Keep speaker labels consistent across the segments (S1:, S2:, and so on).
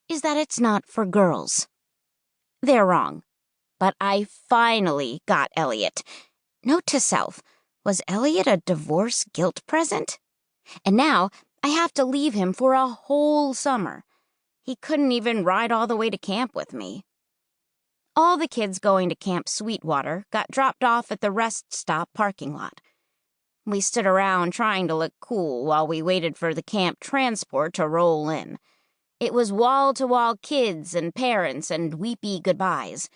S1: is that it's not for girls. They're wrong. But I finally got Elliot. Note to self, was Elliot a divorce guilt present? And now I have to leave him for a whole summer. He couldn't even ride all the way to camp with me. All the kids going to Camp Sweetwater got dropped off at the rest stop parking lot. We stood around trying to look cool while we waited for the camp transport to roll in. It was wall-to-wall kids and parents and weepy goodbyes,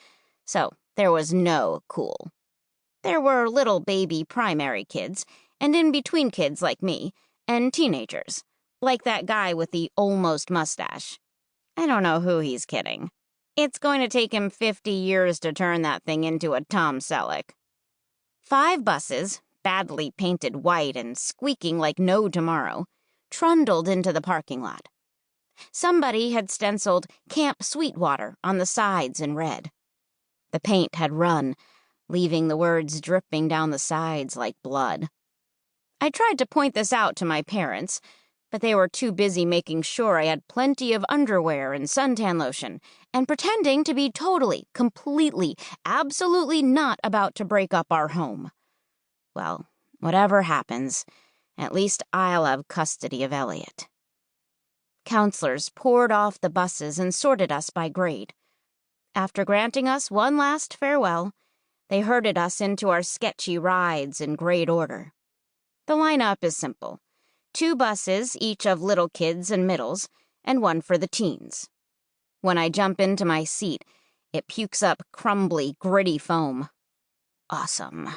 S1: so there was no cool. There were little baby primary kids, and in-between kids like me, and teenagers, like that guy with the almost mustache. I don't know who he's kidding. It's going to take him 50 years to turn that thing into a Tom Selleck. 5 buses, badly painted white and squeaking like no tomorrow, trundled into the parking lot. Somebody had stenciled Camp Sweetwater on the sides in red. The paint had run, leaving the words dripping down the sides like blood. I tried to point this out to my parents, but they were too busy making sure I had plenty of underwear and suntan lotion, and pretending to be totally, completely, absolutely not about to break up our home. Well, whatever happens, at least I'll have custody of Elliot. Counselors poured off the buses and sorted us by grade. After granting us one last farewell, they herded us into our sketchy rides in grade order. The lineup is simple. 2 buses, each of little kids and middles, and 1 for the teens. When I jump into my seat, it pukes up crumbly, gritty foam. Awesome.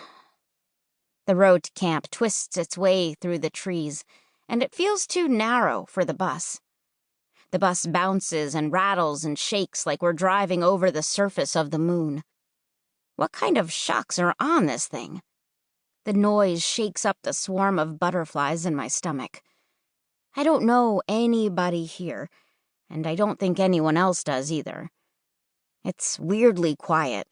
S1: The road to camp twists its way through the trees, and it feels too narrow for the bus. The bus bounces and rattles and shakes like we're driving over the surface of the moon. What kind of shocks are on this thing? The noise shakes up the swarm of butterflies in my stomach. I don't know anybody here, and I don't think anyone else does either. It's weirdly quiet.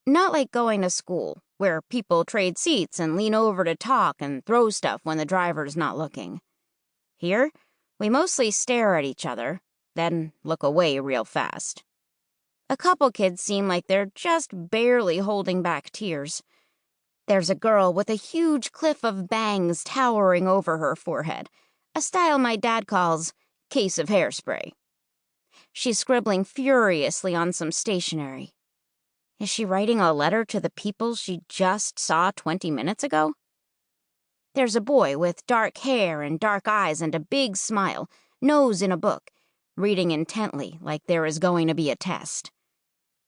S1: Not like going to school, where people trade seats and lean over to talk and throw stuff when the driver's not looking. Here, we mostly stare at each other, then look away real fast. A couple kids seem like they're just barely holding back tears. There's a girl with a huge cliff of bangs towering over her forehead, a style my dad calls case of hairspray. She's scribbling furiously on some stationery. Is she writing a letter to the people she just saw 20 minutes ago? There's a boy with dark hair and dark eyes and a big smile, nose in a book, reading intently like there is going to be a test.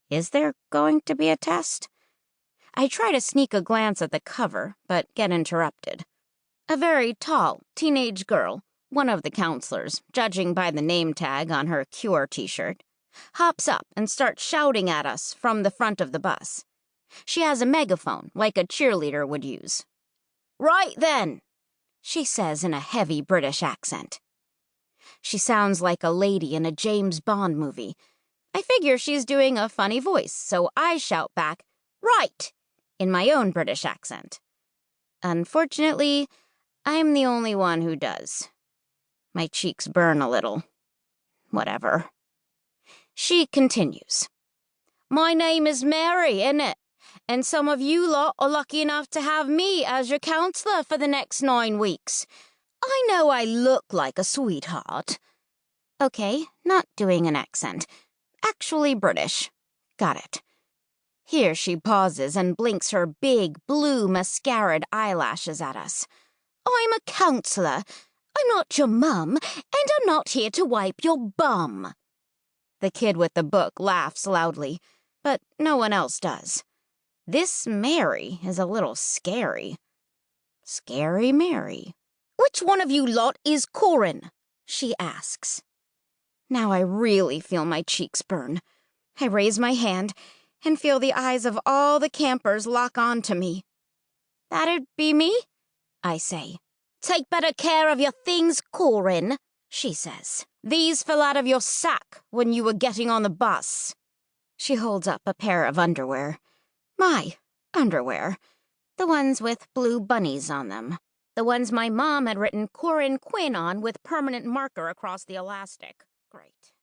S1: Is there going to be a test? I try to sneak a glance at the cover, but get interrupted. A very tall, teenage girl, one of the counselors, judging by the name tag on her Cure t-shirt, hops up and starts shouting at us from the front of the bus. She has a megaphone, like a cheerleader would use. "Right then," she says in a heavy British accent. She sounds like a lady in a James Bond movie. I figure she's doing a funny voice, so I shout back, "Right," in my own British accent. Unfortunately, I'm the only one who does. My cheeks burn a little. Whatever. She continues. "My name is Mary, innit? And some of you lot are lucky enough to have me as your counselor for the next 9 weeks. I know I look like a sweetheart." Okay, not doing an accent. Actually British. Got it. Here she pauses and blinks her big, blue, mascaraed eyelashes at us. "I'm a counselor. I'm not your mum, and I'm not here to wipe your bum." The kid with the book laughs loudly, but no one else does. This Mary is a little scary. Scary Mary. "Which one of you lot is Corryn?" she asks. Now I really feel my cheeks burn. I raise my hand and feel the eyes of all the campers lock on to me. "That'd be me," I say. "Take better care of your things, Corryn," she says. "These fell out of your sack when you were getting on the bus." She holds up a pair of underwear. My underwear. The ones with blue bunnies on them. The ones my mom had written Corryn Quinn on with permanent marker across the elastic. Great.